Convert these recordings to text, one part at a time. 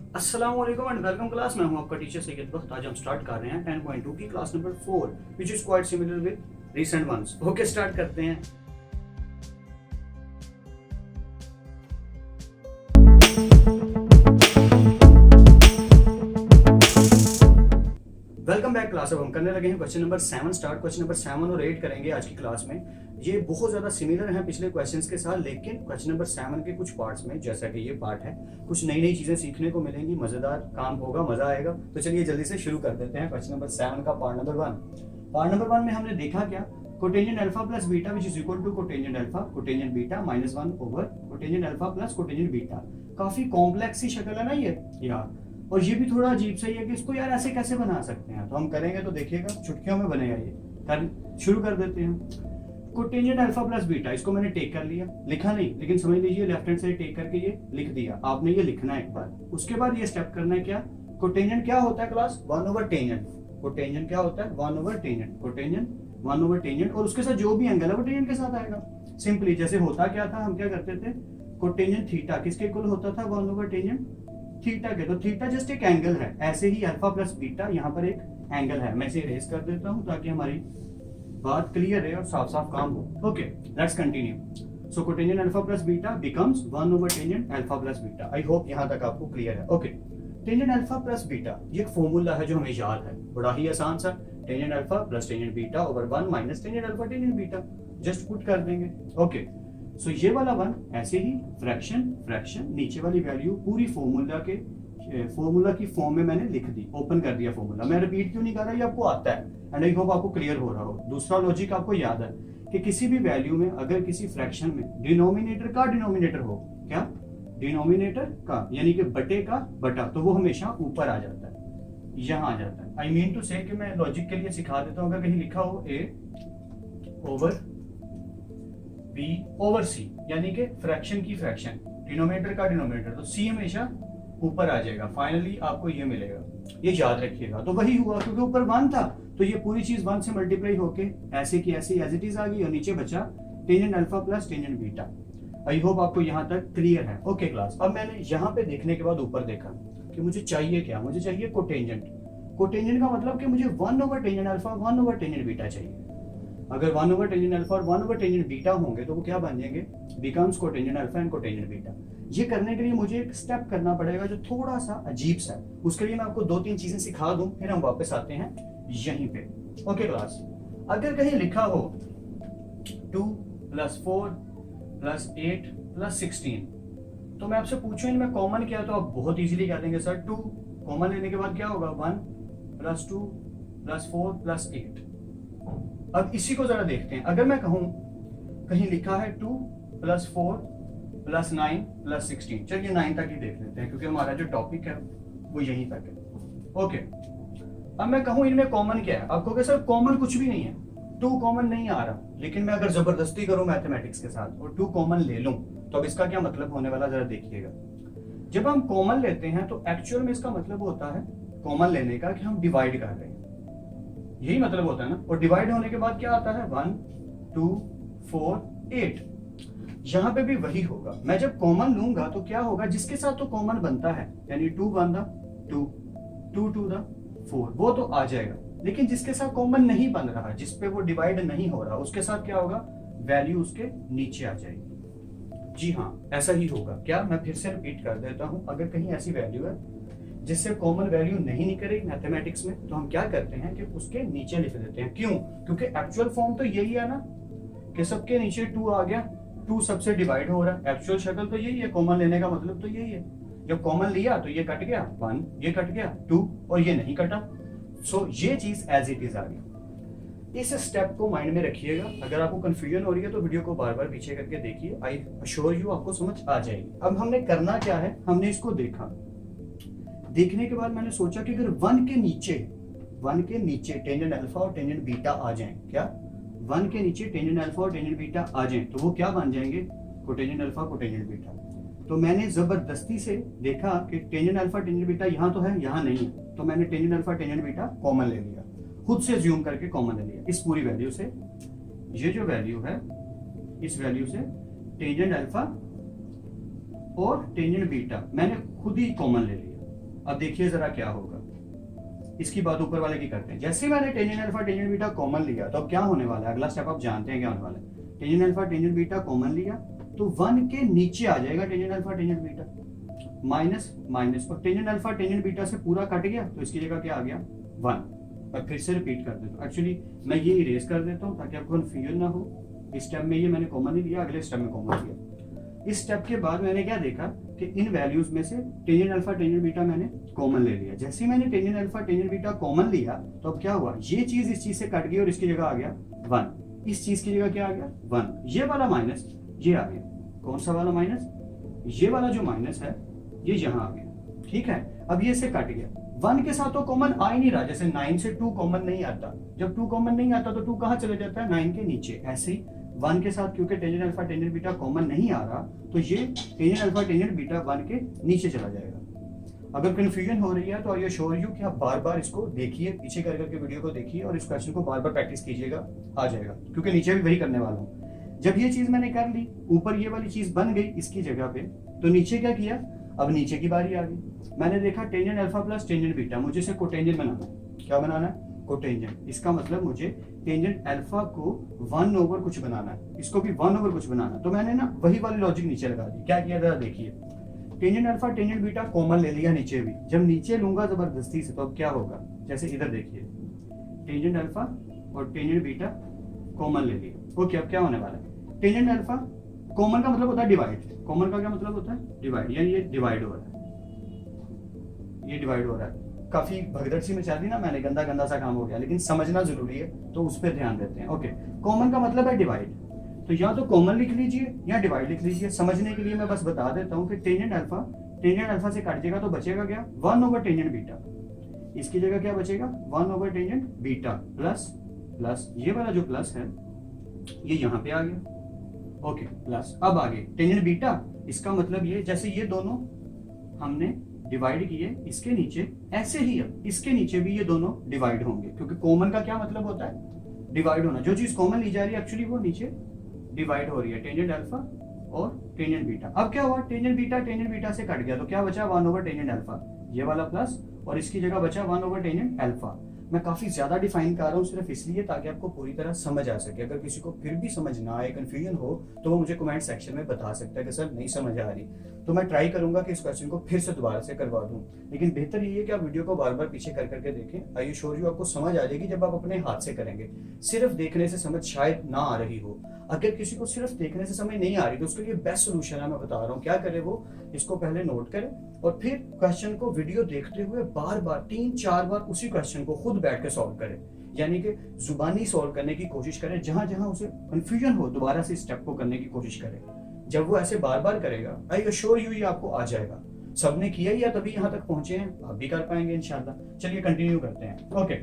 अस्सलाम वालेकुम and welcome class. मैं हूं आपका टीचर सैयद बख्त। आज हम स्टार्ट कर रहे हैं 10.2 की class number 4 which is quite similar with recent ones. Okay, start करते हैं। Welcome back class. अब हम करने लगे हैं question number 7 start. Question number 7 और 8 करेंगे आज की क्लास में। ये बहुत ज्यादा सिमिलर हैं पिछले क्वेश्चंस के साथ, लेकिन क्वेश्चन नंबर 7 के कुछ पार्ट्स में, जैसा कि ये पार्ट है, कुछ नई नई चीजें सीखने को मिलेंगी। मजेदार काम होगा, मजा आएगा। तो चलिए जल्दी से शुरू कर देते हैं क्वेश्चन नंबर 7 का पार्ट नंबर 1। पार्ट नंबर 1 में हमने देखा क्या, cotangent alpha plus beta which is equal to cotangent alpha cotangent beta minus 1 over cotangent alpha plus cotangent beta. काफी कॉम्प्लेक्स सी शक्ल है ना ये यार, और ये भी थोड़ा अजीब सा ही है कि इसको यार ऐसे कैसे बना सकते हैं। तो हम करेंगे तो देखिएगा, चुटकियों में बनेगा ये। शुरू कर देते हैं। कोटेंजेंट अल्फा प्लस बीटा, इसको मैंने टेक कर लिया, लिखा नहीं लेकिन समझ लीजिए लेफ्ट हैंड से टेक करके ये लिख दिया। आपने ये लिखना है एक बार, उसके बाद ये स्टेप करना है क्या, कोटेंजेंट क्या होता है क्लास, 1 ओवर टेंजेंट। कोटेंजेंट क्या होता है, 1 over tangent. Cotangent 1 over tangent, और उसके साथ जो भी एंगल है वो टेंजेंट के साथ आएगा। सिंपली जैसे होता क्या था, हम क्या करते थे, कोटेंजेंट थीटा किसके इक्वल होता था, 1 ओवर टेंजेंट थीटा के। तो थीटा जस्ट एक एंगल है, ऐसे ही अल्फा प्लस बीटा यहाँ पर एक एंगल है। मैं इसे इरेज कर देता हूँ ताकि हमारी बात क्लियर है और साफ साफ काम हो। Okay, let's continue. So cotangent alpha plus beta becomes 1 over tangent alpha plus beta. I hope यहाँ तक आपको क्लियर है। Okay, tangent alpha plus beta ये एक फॉर्मूला है जो हमें याद है, बड़ा ही आसान सा। Tangent alpha plus tangent beta over 1 minus tangent alpha tangent beta, just put कर देंगे। ओके, सो ये वाला 1 ऐसे ही फ्रैक्शन फ्रैक्शन, नीचे वाली वैल्यू पूरी फॉर्मूला की फॉर्म में मैंने लिख दी, ओपन कर दिया फॉर्मूला। मैं रिपीट क्यों नहीं कर रहा, ये आपको आता है एंड आई होप आपको क्लियर हो रहा हो। दूसरा लॉजिक आपको याद है कि किसी भी वैल्यू में अगर किसी फ्रैक्शन में डिनोमिनेटर का डिनोमिनेटर हो, क्या डिनोमिनेटर का यानी कि बटे का बटा, तो वो हमेशा ऊपर आ जाता है, यहां आ जाता है। आई मीन टू से कि मैं लॉजिक के लिए सिखा देता हूं। अगर कहीं लिखा हो a over b over c, यानी कि फ्रैक्शन की फ्रैक्शन, डिनोमिनेटर का डिनोमिनेटर, तो c हमेशा ऊपर आ जाएगा। फाइनली आपको ये मिलेगा, ये याद रखिएगा। तो वही हुआ, क्योंकि ऊपर 1 था तो ये पूरी चीज 1 से मल्टीप्लाई होके ऐसे की ऐसे एज इट इज आ गई, और नीचे बचा tangent alpha plus tangent beta. I hope आपको यहाँ तक क्लियर है। ओके क्लास, अब मैंने यहाँ पे देखने के बाद ऊपर देखा कि मुझे चाहिए क्या, मुझे चाहिए कोटेंजेंट। कोटेंजेंट का मतलब कि मुझे 1 over tangent alpha 1 over tangent beta चाहिए। अगर 1 ओवर टेंजेंट अल्फा और 1 ओवर टेंजेंट बीटा होंगे तो वो क्या बन जाएंगे, becomes cotangent alpha and cotangent beta. ये करने के लिए मुझे एक स्टेप करना पड़ेगा जो थोड़ा सा अजीब सा है। उसके लिए मैं आपको 2-3 चीजें सिखा दूं, फिर हम वापस आते हैं यहीं पे। ओके क्लास, अगर कहीं लिखा हो 2 + 4 + 8 + 16, तो मैं आपसे पूछूं इनमें कॉमन क्या है, तो आप बहुत इजीली कह देंगे सर 2 कॉमन लेने के बाद क्या होगा, 1 + 2 + 4 + 8। अब इसी को जरा देखते हैं। अगर मैं कहूं कहीं लिखा है 2 + 4 + 9 + 16, चलिए 9 तक ही देख लेते हैं क्योंकि हमारा जो टॉपिक है वो यहीं तक है। ओके, अब मैं कहूं इनमें कॉमन क्या है, आपको क्या सर कॉमन कुछ भी नहीं है, 2 कॉमन नहीं आ रहा। लेकिन मैं अगर जबरदस्ती करूं मैथमेटिक्स के साथ और 2 कॉमन ले लूं, तो अब इसका क्या मतलब होने वाला जरा देखिएगा। जब हम कॉमन लेते हैं तो एक्चुअल में इसका मतलब होता है कॉमन लेने का कि हम डिवाइड कर रहे हैं, यही मतलब होता है ना। और डिवाइड होने के बाद क्या आता है, 1 2 4 8। यहां पे भी वही होगा। मैं जब कॉमन लूंगा तो क्या होगा, जिसके साथ तो कॉमन बनता है, यानी 2 1 2 2 2 4, वो तो आ जाएगा। लेकिन जिसके साथ कॉमन नहीं बन रहा, जिसपे वो डिवाइड नहीं हो रहा, उसके साथ क्या होगा, वैल्यू उसके नीचे आ जाएगी। जी हाँ, ऐसा ही होगा। क्या, मैं फिर से रिपीट कर देता हूं। अगर कहीं ऐसी वैल्यू है जिससे कॉमन वैल्यू नहीं निकलेगी मैथमेटिक्स में, तो हम क्या करते हैं कि उसके नीचे लिख देते हैं। क्यों, क्योंकि एक्चुअल फॉर्म तो यही है ना कि सबके नीचे 2 आ गया, 2 सबसे डिवाइड हो रहा है। एक्चुअल शक्ल तो यही है, कॉमन लेने का मतलब तो यही है। जब कॉमन लिया तो ये कट गया 1, ये कट गया 2, और ये नहीं कटा। सो ये चीज एज इट इज आ गई। इस स्टेप को माइंड में रखिएगा। अगर आपको कंफ्यूजन हो रही है तो वीडियो को बार बार पीछे करके देखिए, आई अश्योर यू आपको समझ आ जाएगी। अब हमने करना क्या है, हमने इसको देखा, देखने के बाद मैंने सोचा कि अगर 1 के नीचे टेंजेंट अल्फा और टेंजेंट बीटा आ जाएं, क्या 1 के नीचे टेंजेंट अल्फा और टेंजेंट बीटा आ जाएं, तो वो क्या बन जाएंगे, कोटेंजेंट अल्फा कोटेंजेंट बीटा। तो मैंने जबरदस्ती से देखा कि टेंजेंट अल्फा टेंजेंट बीटा यहाँ तो है, यहाँ नहीं है, तो मैंने tangent alpha tangent beta common ले लिया, खुद से ज्यूम करके कॉमन ले लिया। इस पूरी वैल्यू से, ये जो वैल्यू है, इस वैल्यू से टेंजेंट अल्फा और टेंजेंट बीटा मैंने खुद ही कॉमन ले लिया। अब देखिए जरा क्या होगा, इसकी बात ऊपर वाले की करते हैं। जैसे मैंने tangent alpha tangent beta common लिया तो अब क्या होने वाला है, अगला स्टेप आप जानते हैं क्या होने वाला है। Tangent alpha tangent beta common लिया तो 1 के नीचे आ जाएगा tangent alpha tangent beta, minus minus, और टेंजेंट अल्फा टेंजेंट बीटा से पूरा कट गया तो इसकी जगह क्या आ गया 1। मैं फिर से रिपीट कर देता हूँ, एक्चुअली मैं ये इरेज कर देता हूँ ताकि आपको कंफ्यूजन ना हो। इस स्टेप में ये मैंने कॉमन नहीं लिया, अगले स्टेप में कॉमन लिया। इस स्टेप के बाद मैंने क्या देखा कि इन वैल्यूज में से टेंजेंट अल्फा टेंजेंट बीटा मैंने कॉमन ले लिया। जैसे ही मैंने tangent alpha tangent beta common लिया तो अब क्या हुआ, ये चीज इस चीज से कट गई और इसकी जगह आ गया 1। इस चीज की जगह क्या आ गया 1, ये वाला माइनस ये आ गया। कौन सा वाला माइनस, ये वाला जो माइनस है ये यहाँ आ गया, ठीक है। अब ये से कट गया, 1 के साथ तो कॉमन आ ही नहीं रहा। जैसे 9 से 2 कॉमन नहीं आता, जब 2 कॉमन नहीं आता तो 2 कहाँ चले जाता है 9 के नीचे। ऐसे ही 1 के साथ क्योंकि tangent alpha tangent beta common नहीं आ रहा तो ये टेंजेंट अल्फा टेंजेंट बीटा 1 के नीचे चला जाएगा। अगर कंफ्यूजन हो रही है तो आई एश्योर यू कि आप बार बार इसको देखिए, पीछे कर करके वीडियो को देखिए और इस क्वेश्चन को बार बार प्रैक्टिस कीजिएगा, आ जाएगा। क्योंकि नीचे भी वही करने वाला हूँ। जब ये चीज मैंने कर ली, ऊपर ये वाली चीज बन गई इसकी जगह पे, तो नीचे क्या किया, अब नीचे की बारी आ गई। मैंने देखा tangent alpha plus tangent beta, मुझे इसे कोटेंजेंट बनाना है। क्या बनाना है, कोटेंजेंट। इसका मतलब मुझे टेंजेंट अल्फा को 1 ओवर कुछ बनाना है, इसको भी 1 ओवर कुछ बनाना है। तो मैंने ना वही वाली लॉजिक नीचे लगा दी। क्या किया जरा देखिए, tangent alpha tangent beta common ले लिया नीचे भी। जब नीचे लूंगा जबरदस्ती से तो अब क्या होगा, जैसे इधर देखिए टेंजेंट अल्फा और टेंजेंट बीटा कॉमन ले लिया। ओके, अब क्या होने वाला है, टेंजेंट अल्फा कॉमन का मतलब होता है डिवाइड। कॉमन का क्या मतलब होता है, डिवाइड, यानी ये डिवाइड हो रहा है, ये डिवाइड हो रहा है। काफी भगदड़ सी मचा दी ना मैंने, गंदा गंदा सा काम हो गया, लेकिन समझना जरूरी है तो उस पर ध्यान देते हैं। ओके, कॉमन का मतलब है डिवाइड, तो या तो कॉमन लिख लीजिए या डिवाइड लिख लीजिए। समझने के लिए मैं बस बता देता हूँ कि टेंजेंट अल्फा से कट जाएगा तो बचेगा क्या 1 ओवर टेंजेंट बीटा। इसकी जगह क्या बचेगा 1 over tangent beta plus plus ये वाला जो प्लस है ये यहाँ पे आ गया। ओके, प्लस अब आगे टेंजेंट बीटा, इसका मतलब ये जैसे ये दोनों हमने डिवाइड किए, इसके नीचे ऐसे ही अब इसके नीचे भी ये दोनों डिवाइड होंगे, क्योंकि कॉमन का क्या मतलब होता है डिवाइड होना। जो चीज कॉमन ली जा रही है एक्चुअली वो नीचे डिवाइड हो रही है, टेंजेंट अल्फा और टेंजेंट बीटा। अब क्या हुआ, टेंजेंट बीटा से कट गया तो क्या बचा 1 ओवर टेंजेंट अल्फा, ये वाला प्लस, और इसकी जगह बचा 1 ओवर टेंजेंट अल्फा। मैं काफी ज्यादा डिफाइन कर रहा हूँ सिर्फ इसलिए ताकि आपको पूरी तरह समझ आ सके। अगर किसी को फिर भी समझ ना आए, कंफ्यूजन हो, तो वो मुझे कमेंट सेक्शन में बता सकता है कि सर नहीं समझ आ रही, तो मैं ट्राई करूंगा कि इस क्वेश्चन को फिर से दोबारा से करवा दूं। लेकिन बेहतर ये है कि आप वीडियो को बार बार पीछे कर करके देखें। आई श्योर यू आपको समझ आ जाएगी जब आप अपने हाथ से करेंगे। सिर्फ देखने से समझ शायद ना आ रही हो। अगर किसी को सिर्फ देखने से समझ नहीं आ रही तो उसके लिए बेस्ट सोल्यूशन है, मैं बता रहा हूँ क्या करे वो, इसको पहले नोट करे और फिर क्वेश्चन को वीडियो देखते हुए बार बार 3-4 बार उसी क्वेश्चन को खुद बैठ के सॉल्व करे, यानी कि जुबानी सॉल्व करने की कोशिश करे। जहां जहां उसे कंफ्यूजन हो दोबारा से स्टेप को करने की कोशिश करे। जब वो ऐसे बार बार करेगा आई अश्योर यू ये आपको आ जाएगा। सबने किया ही या तभी यहाँ तक पहुंचे हैं, आप भी कर पाएंगे इंशाल्लाह। चलिए कंटिन्यू करते हैं। ओके,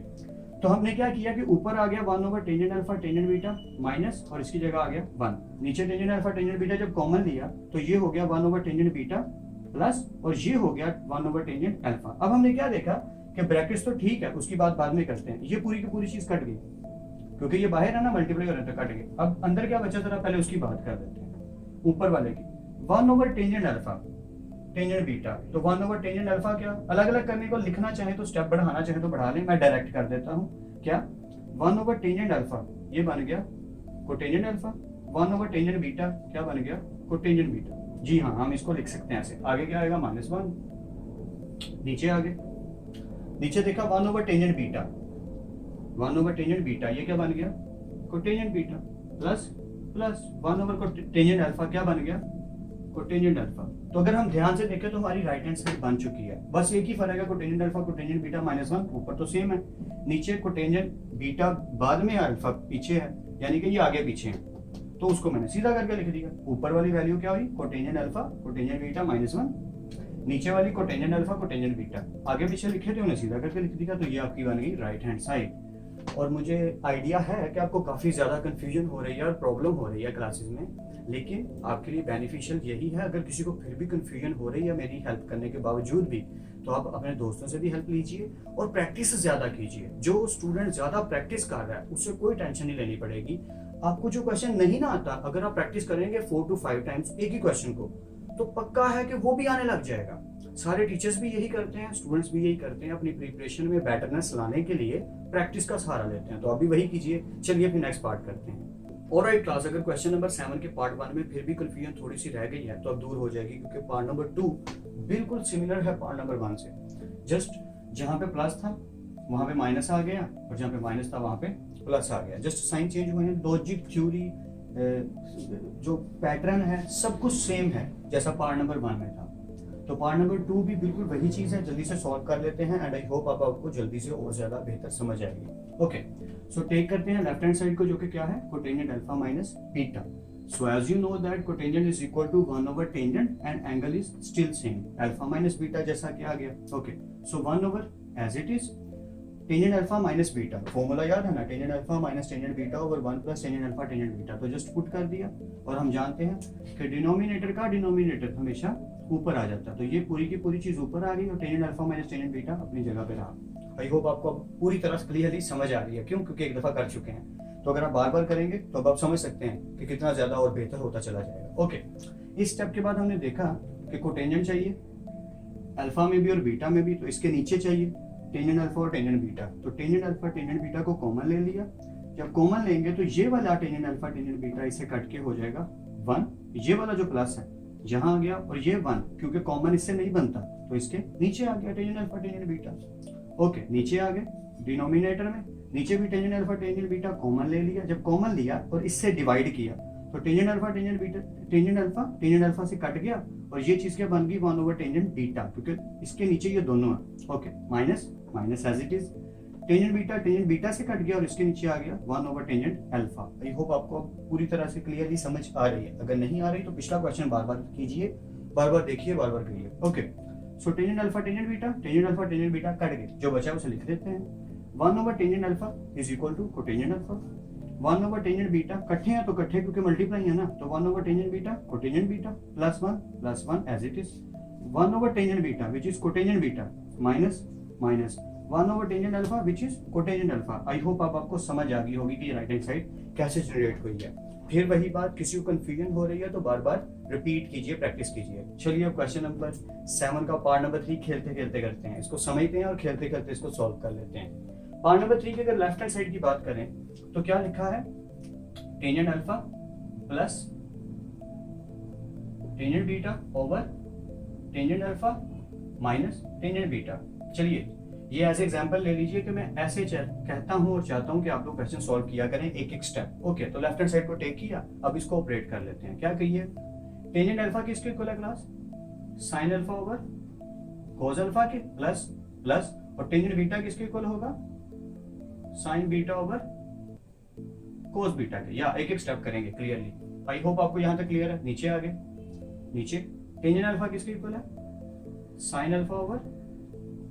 तो हमने क्या किया कि ऊपर आ गया 1 over tangent alpha tangent beta minus, और इसकी जगह आ गया 1। नीचे टेंजेंट अल्फा टेंजेंट बीटा जब कॉमन लिया तो ये हो गया 1 ओवर टेंजेंट बीटा प्लस, और ये हो गया 1 ओवर टेंजेंट अल्फा। अब हमने क्या देखा कि ब्रैकेट्स तो ठीक है, उसकी बात बाद में करते हैं। ये पूरी की पूरी चीज कट गई क्योंकि ये बाहर है ना, मल्टीप्लाई कर रहे थे, कट गई। अब अंदर क्या बचा जरा पहले उसकी बात कर देते हैं। ऊपर वाले की 1 over tangent alpha tangent beta, तो 1 ओवर टेंजेंट अल्फा क्या अलग अलग करने को लिखना चाहे तो स्टेप बढ़ाना चाहे तो बढ़ा लें, मैं डायरेक्ट कर देता हूँ। क्या 1 ओवर टेंजेंट अल्फा ये बन गया cotangent alpha, 1 over tangent beta क्या बन गया कोटेंजेंट बीटा। जी हाँ, हम इसको लिख सकते हैं ऐसे। आगे क्या आएगा -1, नीचे आगे नीचे देखा 1 over tangent beta, 1 over tangent beta ये क्या बन गया cotangent beta plus plus 1 over tangent alpha क्या बन गया कोटेंजेंट अल्फा। तो अगर हम ध्यान से देखें तो हमारी राइट हैंड साइड बन चुकी है। बस एक ही फर्क है, कोटेंजेंट अल्फा कोटेंजेंट बीटा -1 ऊपर तो सेम है, नीचे कोटेंजेंट बीटा बाद में अल्फा पीछे है, यानी कि ये आगे पीछे है, तो उसको मैंने सीधा करके लिख दिया। ऊपर वाली वैल्यू क्या हुई कोटेंजेंट अल्फा कोटेंजेंट बीटा -1, नीचे वाली कोटेंजेंट अल्फा कोटेंजेंट बीटा आगे पीछे लिखे थे उन्हें सीधा करके लिख दिया, तो ये आपकी बन गई राइट हैंड साइड। और मुझे आइडिया है कि आपको काफी ज्यादा कंफ्यूजन हो रही है और प्रॉब्लम हो रही है क्लासेस में, लेकिन आपके लिए बेनिफिशियल यही है। अगर किसी को फिर भी कंफ्यूजन हो रही है मेरी हेल्प करने के बावजूद भी, तो आप अपने दोस्तों से भी हेल्प लीजिए और प्रैक्टिस ज्यादा कीजिए। जो स्टूडेंट ज्यादा प्रैक्टिस कर रहा है उससे कोई टेंशन नहीं लेनी पड़ेगी। आपको जो क्वेश्चन नहीं ना आता, अगर आप प्रैक्टिस करेंगे 4 to 5 टाइम्स एक ही क्वेश्चन को, तो पक्का है कि वो भी आने लग जाएगा। सारे टीचर्स भी यही करते हैं, स्टूडेंट्स भी यही करते हैं, अपनी प्रिपरेशन में बेटरनेस लाने के लिए प्रैक्टिस का सहारा लेते हैं। तो अभी वही कीजिए। चलिए फिर नेक्स्ट पार्ट करते हैं। ऑलराइट क्लास, अगर क्वेश्चन नंबर 7 के पार्ट 1 में फिर भी कंफ्यूजन थोड़ी सी रह गई है तो अब दूर हो जाएगी, क्योंकि पार्ट नंबर 2 बिल्कुल सिमिलर है पार्ट नंबर 1 से। जस्ट जहां पे प्लस था वहां पे माइनस आ गया, और जहां पे माइनस था वहां पे प्लस आ गया। जस्ट साइन चेंज हुए हैं। लॉजिक, थ्योरी, जो पैटर्न है सब कुछ सेम है जैसा पार्ट नंबर 1 में था। तो पार्ट नंबर 2 भी बिल्कुल वही चीज है। जल्दी से सॉल्व कर लेते हैं एंड आई होप आपको जल्दी से और ज्यादा बेहतर समझ आएगी। ओके, सो टेक करते हैं लेफ्ट हैंड साइड को, जो कि क्या है, cotangent alpha minus beta. So as you know that cotangent is equal to 1 over tangent and angle is still same, alpha minus beta जैसा कि आ गया। Okay, so 1 over as it is tangent alpha minus beta, formula याद है ना, tangent alpha minus tangent beta over 1 plus tangent alpha tangent beta। तो just put कर दिया, और हम जानते हैं कि डिनोमिनेटर का डिनोमिनेटर हमेशा ऊपर आ जाता है। तो ये पूरी की पूरी चीज ऊपर आ गई और tangent alpha minus tangent beta अपनी जगह पे रहा। आई होप आपको अब पूरी तरह से क्लियरली समझ आ रही है। क्यों? क्योंकि एक दफा कर चुके हैं। तो अगर आप बार बार करेंगे तो अब आप समझ सकते हैं कि कितना ज्यादा और बेहतर होता चला जाएगा। ओके, इस स्टेप के बाद हमने देखा कि कोटेंजेंट चाहिए अल्फा में भी और बीटा में भी, तो इसके नीचे चाहिए टेंजेंट अल्फा और टेंजेंट बीटा। तो टेंजेंट अल्फा टेंजेंट बीटा को कॉमन ले लिया। जब कॉमन लेंगे तो ये वाला टेंजेंट अल्फा टेंजेंट बीटा इससे कट के हो जाएगा 1। ये वाला जो प्लस है जहां आ गया, और ये 1 क्योंकि कॉमन इससे नहीं बनता तो इसके नीचे आ गया tangent alpha tangent beta. Okay, नीचे आ गए डिनोमिनेटर में, नीचे भी tangent alpha tangent beta common ले लिया। जब कॉमन लिया और इससे डिवाइड किया तो tangent alpha tangent beta, tangent alpha से कट गया, और ये चीज क्या बन गई, 1 ओवर टेंजेंट बीटा, क्योंकि इसके नीचे ये दोनों है। Okay, minus minus as it is, tangent beta से कट गया और इसके नीचे आ गया 1 over tangent alpha. I hope आपको पूरी तरह से क्लियरली समझ आ रही है। अगर नहीं आ रही तो पिछला क्वेश्चन बार बार कीजिए, बार बार देखिए, बार बार करिए। Okay, so tangent alpha tangent beta cut गए, जो बचा उसे लिख देते हैं। 1 over tangent alpha is equal to cotangent alpha. 1 over tangent beta, कट्ठे हैं तो कट्ठे क्योंकि मल्टीप्लाई है ना, तो 1 over tangent beta cotangent beta plus 1 as it is. 1 over tangent beta which is cotangent beta minus 1 over tangent alpha which is cotangent alpha. I hope आपको समझ आ गई होगी कि राइट हैंड साइड कैसे जनरेट हुई है। फिर वही बात, किसी को कंफ्यूजन हो रही है तो बार बार रिपीट कीजिए, प्रैक्टिस कीजिए। चलिए अब क्वेश्चन नंबर 7 का पार्ट नंबर 3 खेलते खेलते करते हैं। इसको समझते हैं और खेलते खेलते इसको सॉल्व कर लेते हैं। पार्ट नंबर 3 की अगर लेफ्ट हैंड साइड की बात करें तो क्या लिखा है, tangent alpha plus tangent beta over tangent alpha minus tangent beta. चलिए ये ऐसे एग्जांपल ले लीजिए कि मैं ऐसे कहता हूं और चाहता हूं कि आप लोग क्वेश्चन सॉल्व किया करें एक एक स्टेप। ओके, तो लेफ्ट हैंड साइड को टेक किया, अब इसको ऑपरेट कर लेते हैं। क्या कहिए, टेंजेंट अल्फा किसके इक्वल है class, sine alpha over cos alpha के प्लस प्लस, और टेंजेंट बीटा किसके इक्वल होगा, sign beta over cos beta के। या एक एक स्टेप करेंगे क्लियरली। आई होप आपको यहां तक क्लियर है। नीचे आ गए, नीचे टेंजेंट अल्फा किसके इक्वल है, sine alpha over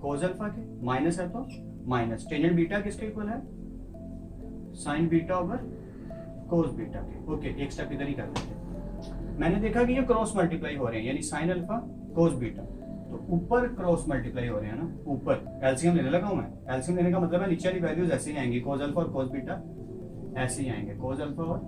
cos alpha के, माइनस है तो माइनस। टेंजेंट बीटा किसके इक्वल है, sine beta over cos beta के। ओके, एक स्टेप इधर ही कर लेते हैं। मैंने देखा कि ये क्रॉस मल्टीप्लाई हो रहे हैं, यानी साइन अल्फा कोस बीटा, तो ऊपर क्रॉस मल्टीप्लाई हो रहे हैं ना, ऊपर एलसीएम लेने लगा हूं मैं। एलसीएम लेने का मतलब है नीचे वाली वैल्यूज ऐसे ही आएंगी, कोस अल्फा और कोस बीटा ऐसे ही आएंगे, कोस अल्फा और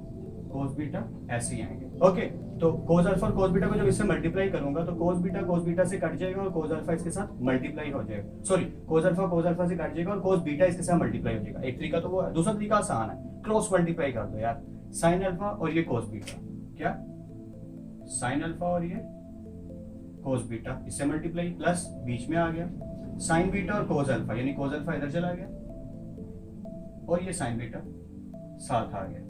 कोस बीटा ऐसे ही आएंगे। ओके, तो कोस अल्फा और कोस बीटा को जब इससे मल्टीप्लाई करूंगा तो कोस बीटा से कट जाएगा और कोस अल्फा इसके साथ मल्टीप्लाई हो जाएगा। सॉरी, कोस अल्फा से कट जाएगा और कोस बीटा इसके साथ मल्टीप्लाई हो जाएगा। एक तरीका तो वो है, दूसरा तरीका आसान है, क्रॉस मल्टीप्लाई कर दो यार। साइन अल्फा और ये कोस बीटा, क्या साइन अल्फा और ये कोस बीटा, इससे मल्टीप्लाई प्लस बीच में आ गया साइन बीटा और कोस अल्फा, यानी कोस अल्फा इधर चला गया और ये साइन बीटा साथ आ गया।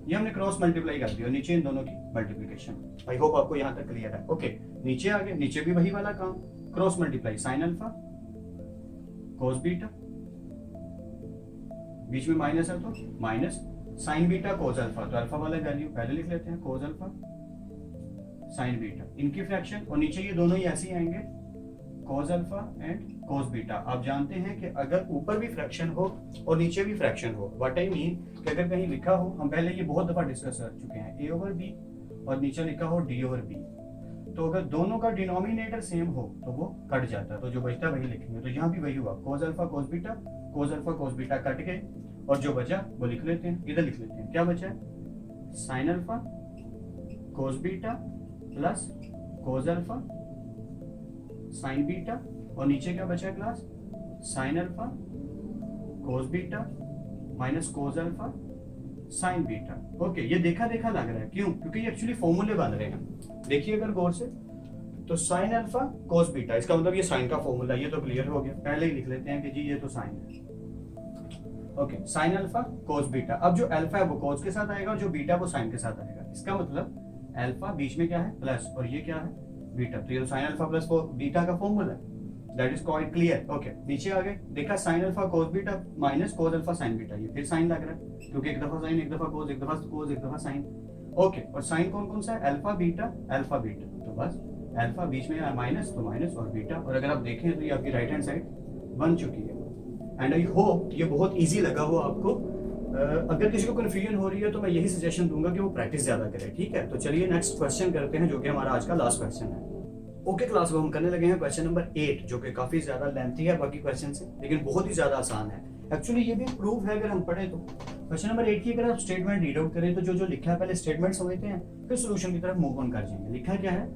ये हमने क्रॉस मल्टीप्लाई कर दिया, नीचे इन दोनों की मल्टीप्लिकेशन। आई होप आपको यहां तक क्लियर है। ओके, नीचे आ गए, नीचे भी वही वाला काम, cross multiply sine alpha cos beta, बीच में माइनस है तो minus sine beta cos alpha, तो अल्फा वाला वैल्यू पहले लिख लेते हैं, कोस अल्फा साइन बीटा, इनकी फ्रैक्शन, और नीचे ये दोनों ही ऐसे ही आएंगे, cos alpha and cos beta. आप जानते हैं कि अगर ऊपर भी फ्रैक्शन हो और नीचे भी फ्रैक्शन हो, व्हाट आई मीन कि अगर कहीं लिखा हो, हम पहले ये बहुत दफा डिस्कस कर चुके हैं, ए ओवर बी और नीचे लिखा हो डी ओवर बी, तो अगर दोनों का डिनोमिनेटर सेम हो तो वो कट जाता है, तो जो बचता वही लिखेंगे। तो यहाँ भी वही हुआ, cos alpha cos beta cut गए और जो बचा वो लिख लेते हैं, इधर लिख लेते हैं। क्या बचा है, sine alpha cos beta plus cos alpha sine beta, और नीचे क्या बचा class, sine alpha cos beta minus cos alpha sine beta. Okay, ये देखा देखा लग रहा है, क्यों? क्योंकि ये एक्चुअली फॉर्मूले बन रहे हैं। देखिए अगर गौर से, तो साइन अल्फा कोस बीटा, इसका मतलब ये साइन का फॉर्मूला, ये तो क्लियर हो गया। पहले ही लिख लेते हैं कि जी ये तो साइन है। Okay, sign alpha cos beta. अब जो अल्फा है वो कोस के साथ आएगा और जो बीटा वो साइन के साथ आएगा। इसका मतलब अल्फा बीच में क्या है, प्लस, और ये क्या है, बीटा। तो ये तो साइन अल्फा प्लस बीटा का फॉर्मूला है। That is quite clear. Okay, नीचे आ गए, देखा sign alpha cos beta minus cos alpha sine beta, ये फिर साइन लग रहा है क्योंकि एक दफा साइन, एक दफा कोस, एक दफा कोस, एक दफा साइन। ओके, और साइन कौन कौन सा है, अल्फा बीटा अल्फा बीटा। तो बस अल्फा बीच में माइनस, तो माइनस और बीटा, और अगर आप देखें तो ये आपकी राइट हैंड साइड बन चुकी है। एंड आई होप ये बहुत इजी लगा हो आपको। अगर किसी को कंफ्यूजन हो रही है तो मैं यही सजेशन दूंगा कि वो प्रैक्टिस ज्यादा करे। ठीक है, तो चलिए नेक्स्ट क्वेश्चन करते हैं, जो कि हमारा आज का लास्ट क्वेश्चन है। ओके क्लास, वो हम करने लगे हैं क्वेश्चन नंबर 8, जो कि काफी ज्यादा लेंथी है बाकी क्वेश्चन से, लेकिन बहुत ही ज्यादा आसान है। एक्चुअली ये भी प्रूफ है अगर हम पढ़े तो। क्वेश्चन नंबर 8 की अगर आप स्टेटमेंट रीड आउट करें तो जो जो लिखा है पहले स्टेटमेंट समझते हैं, फिर सोल्यूशन की तरफ मूव ऑन कर जाएंगे। लिखा क्या है,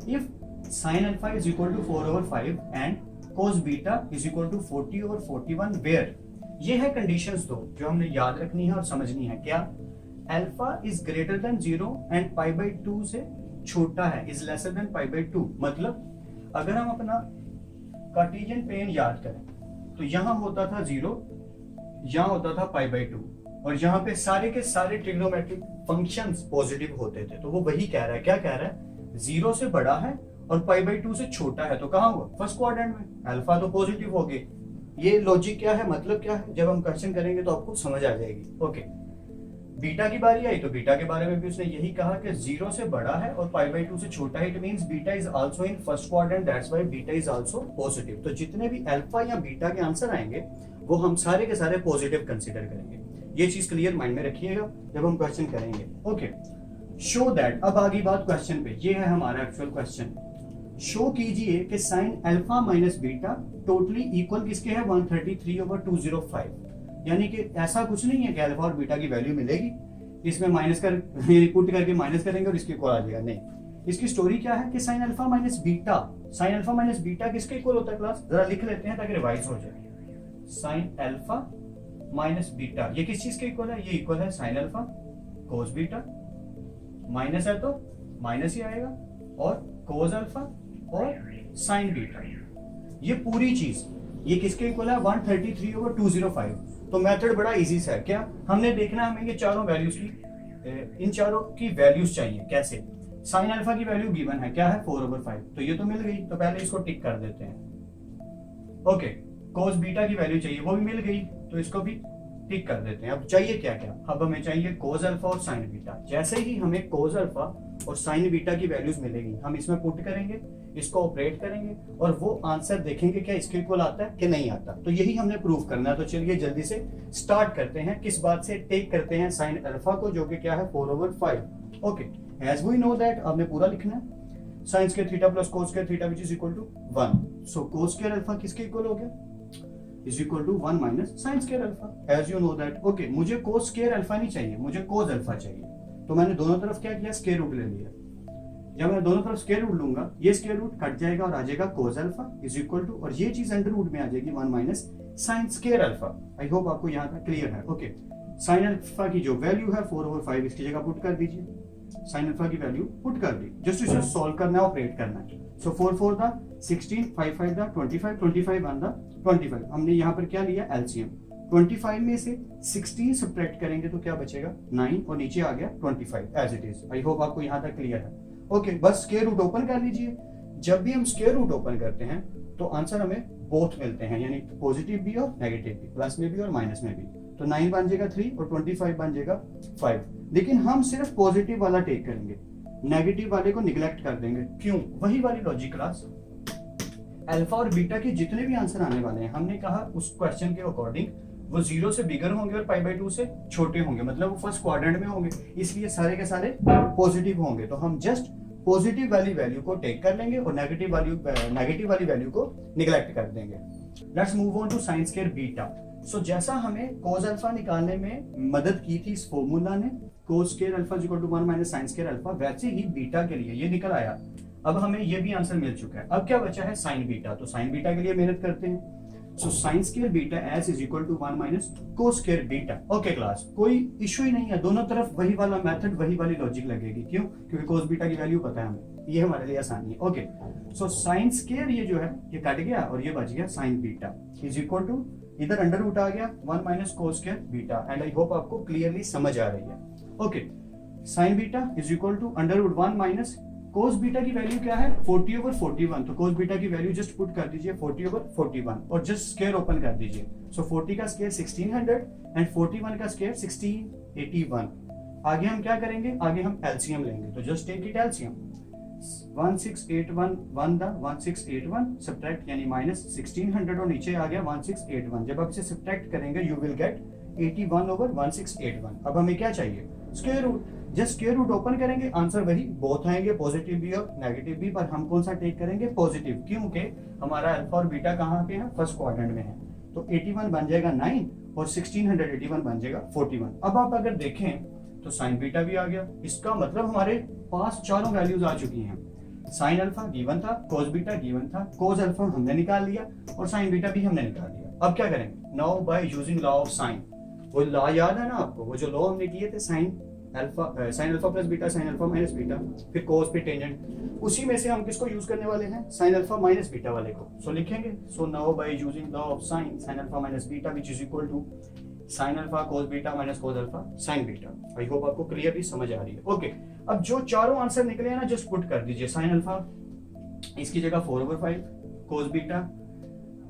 if sin alpha is equal to 4/5 and cos beta is equal to 40/41 where, ये है कंडीशंस दो जो हमने याद रखनी है और समझनी है। क्या, alpha is greater than 0 and π/2 से छोटा है, इज लेसर देन π/2। मतलब अगर हम अपना कार्टेशियन प्लेन याद करें तो यहां होता था 0, यहां होता था π/2, और यहाँ पे सारे के सारे ट्रिग्नोमेट्रिक फंक्शंस पॉजिटिव होते थे। तो वो वही कह रहा है, क्या कह रहा है, 0 से बड़ा है और π/2 से छोटा है, तो कहां हुआ, फर्स्ट क्वाड्रेंट में। अल्फा तो पॉजिटिव हो गए। ये लॉजिक क्या है, मतलब क्या है, जब हम क्वेश्चन करेंगे तो आपको समझ आ जाएगी। ओके, बीटा की बारी आई तो बीटा के बारे में भी उसने यही कहा कि 0 से बड़ा है और π/2 से छोटा है। It means beta is also in first quadrant, that's why beta is also positive. तो जितने भी अल्फा या बीटा के आंसर आएंगे वो हम सारे के सारे पॉजिटिव कंसीडर करेंगे। ये चीज क्लियर माइंड में रखिएगा जब हम क्वेश्चन करेंगे। ओके, शो दैट, अब आगे बात क्वेश्चन पे, ये है हमारा एक्चुअल क्वेश्चन। शो कीजिए कि sign alpha minus beta totally equal किसके है, 133/205। यानी कि ऐसा कुछ नहीं है कि अल्फा और बीटा की वैल्यू मिलेगी, इसमें माइनस कर पुट करके माइनस करेंगे और इसके इक्वल आ जाएगा, नहीं। इसकी स्टोरी क्या है कि साइन अल्फा माइनस बीटा किसके इक्वल होता है क्लास, जरा लिख लेते हैं ताकि रिवाइज हो जाए। साइन अल्फा माइनस बीटा ये किस चीज के इक्वल है, ये इक्वल है sine alpha cos beta, minus है तो माइनस ही आएगा, और कोस अल्फा और साइन बीटा। ये पूरी चीज ये किसके इक्वल है, 133/205। तो मेथड बड़ा इजी सा है। क्या हमने देखना, हमें ये चारों वैल्यूज की, इन चारों की वैल्यूज चाहिए। कैसे, साइन अल्फा की वैल्यू गिवन है, क्या है, 4/5, तो ये तो मिल गई, तो पहले इसको टिक कर देते हैं। ओके, कोस बीटा की वैल्यू चाहिए, वो भी मिल गई, तो इसको भी टिक कर देते हैं। अब चाहिए क्या क्या, अब हमें चाहिए कोस अल्फा और साइन बीटा। जैसे ही हमें कोस अल्फा और साइन बीटा की वैल्यूज मिलेगी, हम इसमें पुट करेंगे, इसको ऑपरेट करेंगे और वो आंसर देखेंगे क्या इसके इक्वल आता है कि नहीं आता। तो यही हमने प्रूव करना है। तो चलिए जल्दी से स्टार्ट करते हैं। किस बात से, टेक करते हैं साइन अल्फा को, जो कि क्या है 4/5। Okay, as we know that, आपने पूरा लिखना है, sine square theta plus cos square theta which is equal to 1। So cos square alpha किसके इक्वल हो गया, is equal to 1 minus sin square alpha, as you know that। okay, मुझे cos square alpha नहीं चाहिए, मुझे cos alpha चाहिए। तो मैंने दोनों तरफ क्या किया, स्क्वायर रूट ले लिया। जब मैं दोनों तरफ स्क्वायर रूट लूंगा, ये स्क्वायर रूट कट जाएगा और आ जाएगा cos alpha is equal to, और ये चीज अंडर रूट में आ जाएगी 1 minus sin square alpha। आई होप आपको यहाँ तक क्लियर है। ओके, sin alpha की जो वैल्यू है 4/5, इसकी जगह पुट कर दीजिए। sin alpha की वैल्यू पुट कर दी, जस्ट इसे सॉल्व करना है, ऑपरेट करना है। सो 4 4 दा 16, 5 5 दा 25, 25 1 दा 25। हमने यहाँ पर क्या लिया, एलसीएम। 25 में से 16 सब्ट्रैक्ट करेंगे तो क्या बचेगा, 9, और नीचे आ गया 25 as it is. I hope आपको यहाँ तक क्लियर है। ओके, बस स्क्वायर रूट ओपन कर लीजिए। जब भी हम स्क्वायर रूट ओपन करते हैं तो आंसर हमें बोथ मिलते हैं, यानी पॉजिटिव भी और नेगेटिव भी, प्लस में भी और माइनस में भी। तो 9 बन जाएगा 3 और 25 बन जाएगा 5। लेकिन हम सिर्फ पॉजिटिव वाला टेक करेंगे, नेगेटिव वाले को निगलेक्ट कर देंगे। क्यों, वही वाली लॉजिक क्लास। अल्फा और बीटा के जितने भी आंसर आने वाले हैं, हमने कहा उस क्वेश्चन के अकॉर्डिंग वो 0 से बिगर होंगे और π/2 से छोटे होंगे, मतलब वो फर्स्ट क्वाड्रेंट में होंगे, इसलिए सारे के सारे पॉजिटिव होंगे। तो हम जस्ट पॉजिटिव वाली वैल्यू को टेक कर लेंगे और नेगेटिव वाली वैल्यू को निगलेक्ट कर देंगे। Let's move on to sin square beta. So जैसा हमें cos अल्फा निकालने में मदद की थी इस फॉर्मूला ने, cos square alpha equal to 1 minus sin square alpha, वैसे ही बीटा के लिए ये निकल आया। अब हमें ये भी आंसर मिल चुका है। अब क्या बचा है, साइन बीटा। तो साइन बीटा के लिए मेहनत करते हैं। So sine square beta as is equal to 1 minus cos square beta. Okay class, कोई इश्यू ही नहीं है, दोनों तरफ वही वाला मेथड, वही वाली लॉजिक लगेगी। क्यों? क्योंकि कोस बीटा की वैल्यू पता है हमें, ये हमारे लिए आसानी है। ओके, सो साइन स्क्वायर ये जो है ये कट गया और ये बच गया sine beta is equal to, इधर अंडर रूट आ गया 1 minus cos square beta. And I hope आपको क्लियरली समझ आ रही है। Okay, sine beta is equal to under root 1 minus cos beta की वैल्यू क्या है, 40/41। तो कोस बीटा की वैल्यू जस्ट पुट कर दीजिए 40/41 और जस्ट स्क्वायर ओपन कर दीजिए। सो 40 का स्क्वायर 1600 एंड 41 का स्क्वायर 1681। आगे हम क्या करेंगे, आगे हम एलसीएम लेंगे। तो just take it LCM, 1681 1 the 1681 subtract यानी माइनस 1600 और नीचे आ गया 1681। जब आप इसे सब्ट्रैक्ट करेंगे यू विल गेट 81/1681। अब हमें क्या चाहिए, square root. Just square root open करेंगे, आंसर वही, बोथ आएंगे, पॉजिटिव भी और नेगेटिव भी, पर हम कौन सा टेक करेंगे, पॉजिटिव, क्योंकि हमारा अल्फा और बीटा कहाँ पे है, फर्स्ट क्वाड्रेंट में है। तो 81 बन जाएगा 9 और 1681 बन जाएगा 41। अब आप अगर देखें तो साइन बीटा भी आ गया। इसका मतलब हमारे पास चारों वैल्यूज आ चुकी हैं। साइन अल्फा गिवन था, कोस बीटा गिवन था, कोस अल्फा हमने निकाल लिया और साइन बीटा भी हमने निकाल लिया। अब क्या करेंगे, now by using law of sign. वो लॉ याद है ना आपको, वो जो लॉ हमने किए थे, sine alpha plus beta, sign alpha minus beta, फिर कोस फिर टेंजेंट, उसी में से हम किसको यूज करने वाले हैं, साइन अल्फा माइनस बीटा वाले को। सो लिखेंगे, so now by using law of sine, sine alpha minus beta which is equal to sine alpha cos beta minus cos alpha sine beta. I hope आपको clearly समझ आ रही है। Okay, अब जो चारों आंसर निकले हैं ना, जस्ट पुट कर दीजिए। साइन अल्फा इसकी जगह 4/5, कोस बीटा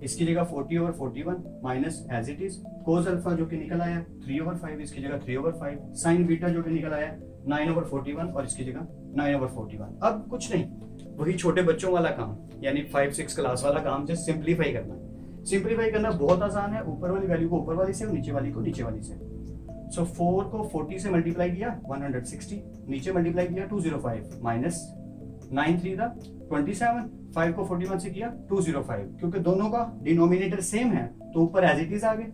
इसकी जगह 40/41 minus as it is, cos alpha जो कि निकल आया 3/5 इसकी जगह 3/5, साइन बीटा जो कि निकल आया 9/41 और इसकी जगह 9/41। अब कुछ नहीं, वही छोटे बच्चों वाला काम, यानी 5-6 क्लास वाला काम, जस्ट सिंप्लीफाई करना है। सिंप्लीफाई करना बहुत आसान है, ऊपर वाली वैल्यू को ऊपर वाली से और नीचे वाली को नीचे वाली से। सो 4 को 40 से मल्टीप्लाई किया 160, नीचे मल्टीप्लाई किया 205 माइनस 9 3 दा 27, 5 को 41 से किया 205, क्योंकि दोनों का डिनोमिनेटर सेम है तो ऊपर एज इट इज आ गए।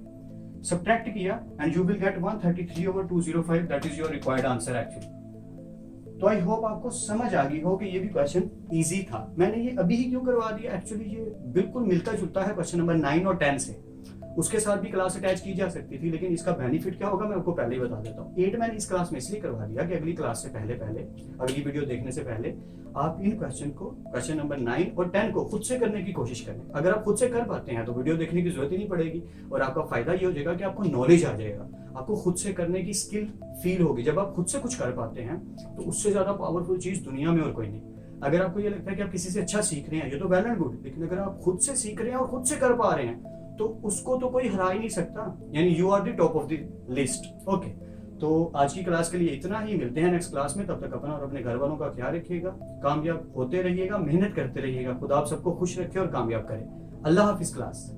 सब्ट्रैक्ट किया and you will get 133/205, that is your required answer actually. तो आई होप आपको समझ आ गई हो कि ये भी क्वेश्चन इजी था। मैंने ये अभी ही क्यों करवा दिया, एक्चुअली ये बिल्कुल मिलता जुलता है क्वेश्चन नंबर 9 और 10 से, उसके साथ भी क्लास अटैच की जा सकती थी, लेकिन इसका बेनिफिट क्या होगा मैं आपको पहले ही बता देता हूँ। 8 मैंने इस क्लास में इसलिए करवा दिया कि अगली क्लास से पहले अगली वीडियो देखने से पहले आप इन क्वेश्चन को, क्वेश्चन नंबर 9 और 10 को खुद से करने की कोशिश करें। अगर आप खुद से कर पाते हैं तो वीडियो देखने की जरूरत ही नहीं पड़ेगी और आपका फायदा ये हो जाएगा कि आपको नॉलेज आ जाएगा, आपको खुद से करने की स्किल फील होगी। जब आप खुद से कुछ कर पाते हैं तो उससे ज्यादा पावरफुल चीज दुनिया में और कोई नहीं। अगर आपको ये लगता है कि आप किसी से अच्छा सीख रहे हैं, ये तो वेल एंड गुड, लेकिन अगर आप खुद से सीख रहे हैं और खुद से कर पा रहे हैं तो उसको तो कोई हरा ही नहीं सकता, यानी you are the top of the list. Okay, तो आज की क्लास के लिए इतना ही, मिलते हैं नेक्स्ट क्लास में। तब तक अपना और अपने घर वालों का ख्याल रखिएगा, कामयाब होते रहिएगा, मेहनत करते रहिएगा। खुदा आप सबको खुश रखे और कामयाब करे। अल्लाह हाफिज क्लास।